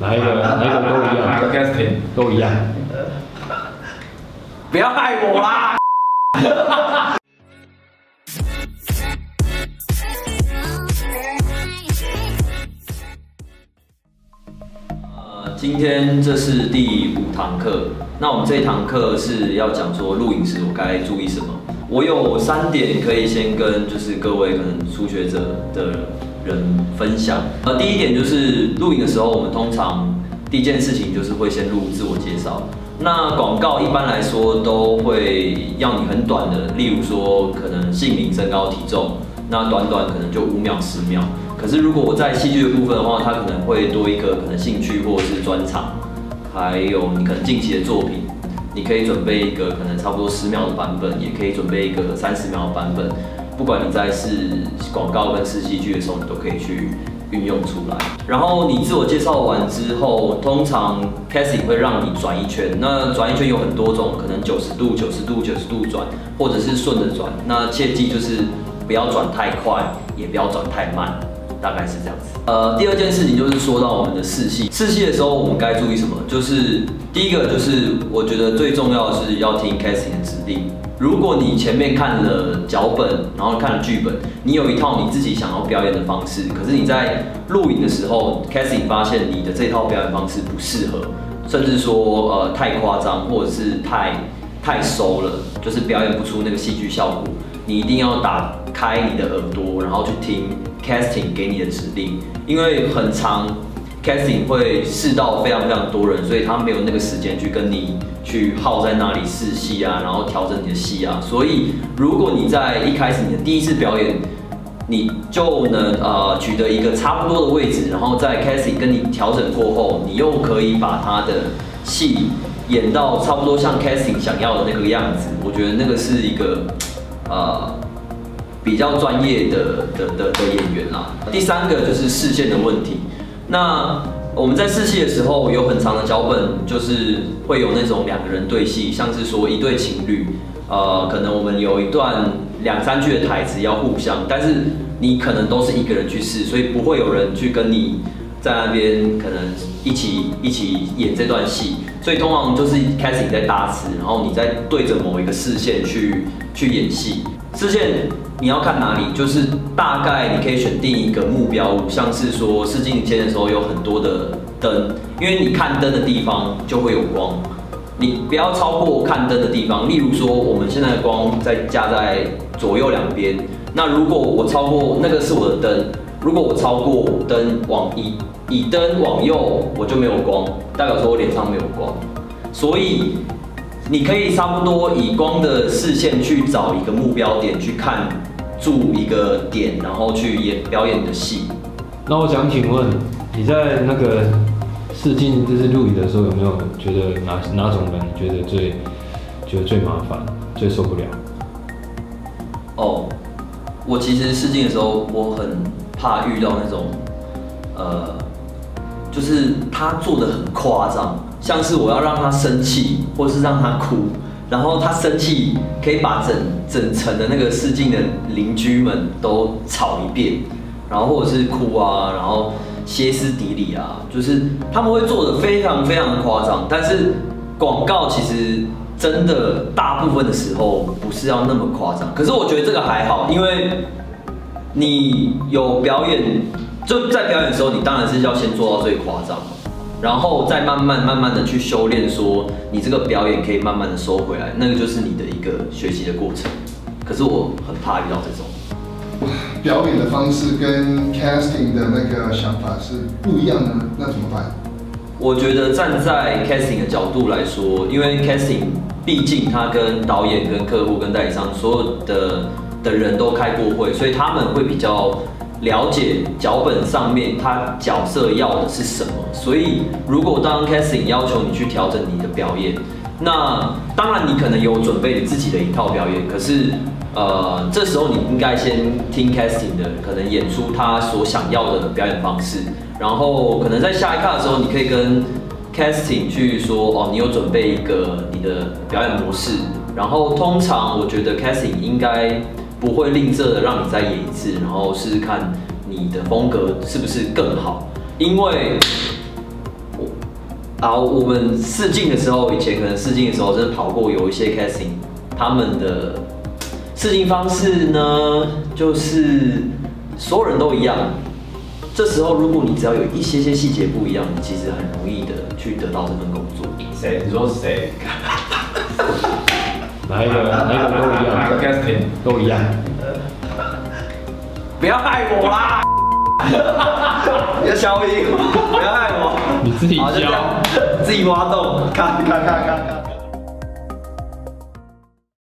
哪一个都一样 ，casting 都一样。不要害我啦！今天这是第5堂课，那我们这一堂课是要讲说录影时我该注意什么。我有3点可以先跟就是各位可能初学者的人分享。第一点就是录影的时候，我们通常第一件事情就是会先录自我介绍。那广告一般来说都会要你很短的，例如说可能姓名、身高、体重，那短可能就5秒、10秒。可是如果我在戏剧的部分的话，它可能会多一个可能兴趣或者是专长，还有你可能近期的作品，你可以准备一个可能差不多10秒的版本，也可以准备一个30秒的版本。不管你在试广告跟试戏剧的时候，你都可以去运用出来。然后你自我介绍完之后，通常 casting 会让你转一圈。那转一圈有很多种，可能90度、90度、90度转，或者是顺着转。那切记就是不要转太快，也不要转太慢。大概是这样子。第二件事情就是说到我们的试戏，试戏的时候我们该注意什么？就是第一个就是我觉得最重要的是要听 casting 的指令。如果你前面看了脚本，然后看了剧本，你有一套你自己想要表演的方式，可是你在录影的时候 ，casting 发现你的这套表演方式不适合，甚至说太夸张，或者是太收了，就是表演不出那个戏剧效果。你一定要打开你的耳朵，然后去听 casting 给你的指令，因为很长 casting 会试到非常多人，所以他没有那个时间去跟你去耗在那里试戏啊，然后调整你的戏啊。所以如果你在一开始你的第一次表演，你就能取得一个差不多的位置，然后在 casting 跟你调整过后，你又可以把他的戏演到差不多像 casting 想要的那个样子。我觉得那个是一个比较专业的演员啦。第3个就是视线的问题。那我们在试戏的时候有很长的脚本，就是会有那种2个人对戏，像是说一对情侣，可能我们有一段2、3句的台词要互相，但是你可能都是一个人去试，所以不会有人去跟你在那边可能一起演这段戏，所以通常就是开始你在搭词，然后你再对着某一个视线去演戏。视线你要看哪里，就是大概你可以选定一个目标物，像是说试镜前的时候有很多的灯，因为你看灯的地方就会有光，你不要超过看灯的地方。例如说我们现在的光再加在左右2边，那如果我超过那个是我的灯，如果我超过灯以灯往右，我就没有光，代表说我脸上没有光，所以你可以差不多以光的视线去找一个目标点，去看住一个点，然后去表演你的戏。那我想请问，你在那个试镜就是录影的时候，有没有觉得哪种人你觉得最麻烦、最受不了？哦，我其实试镜的时候，我很怕遇到那种就是他做的很夸张。像是我要让他生气，或是让他哭，然后他生气可以把整层的那个试镜的邻居们都吵一遍，然后或者是哭啊，然后歇斯底里啊，就是他们会做的非常夸张。但是广告其实真的大部分的时候不是要那么夸张，可是我觉得这个还好，因为你有表演，就在表演的时候，你当然是要先做到最夸张。然后再慢慢的去修炼，说你这个表演可以慢慢的收回来，那个就是你的一个学习的过程。可是我很怕遇到这种表演的方式跟 casting 的那个想法是不一样的，那怎么办？我觉得站在 casting 的角度来说，因为 casting 毕竟他跟导演、跟客户、跟代理商所有的人都开过会，所以他们会比较了解脚本上面他角色要的是什么，所以如果当 casting 要求你去调整你的表演，那当然你可能有准备你自己的一套表演，可是这时候你应该先听 casting 的，可能演出他所想要的表演方式，然后可能在下一卡的时候，你可以跟 casting 去说哦，你有准备一个你的表演模式，然后通常我觉得 casting 应该不会吝啬的让你再演一次，然后试试看你的风格是不是更好。因为好，我们试镜的时候，以前可能试镜的时候真的跑过有一些 casting， 他们的试镜方式呢，就是所有人都一样。这时候如果你只要有一些细节不一样，你其实很容易的去得到这份工作。谁？你说谁？哪一个都一样，哪个 casting 都一样。不要害我啦！你要消音，不要害我。你自己好，就这样教，自己挖洞，看。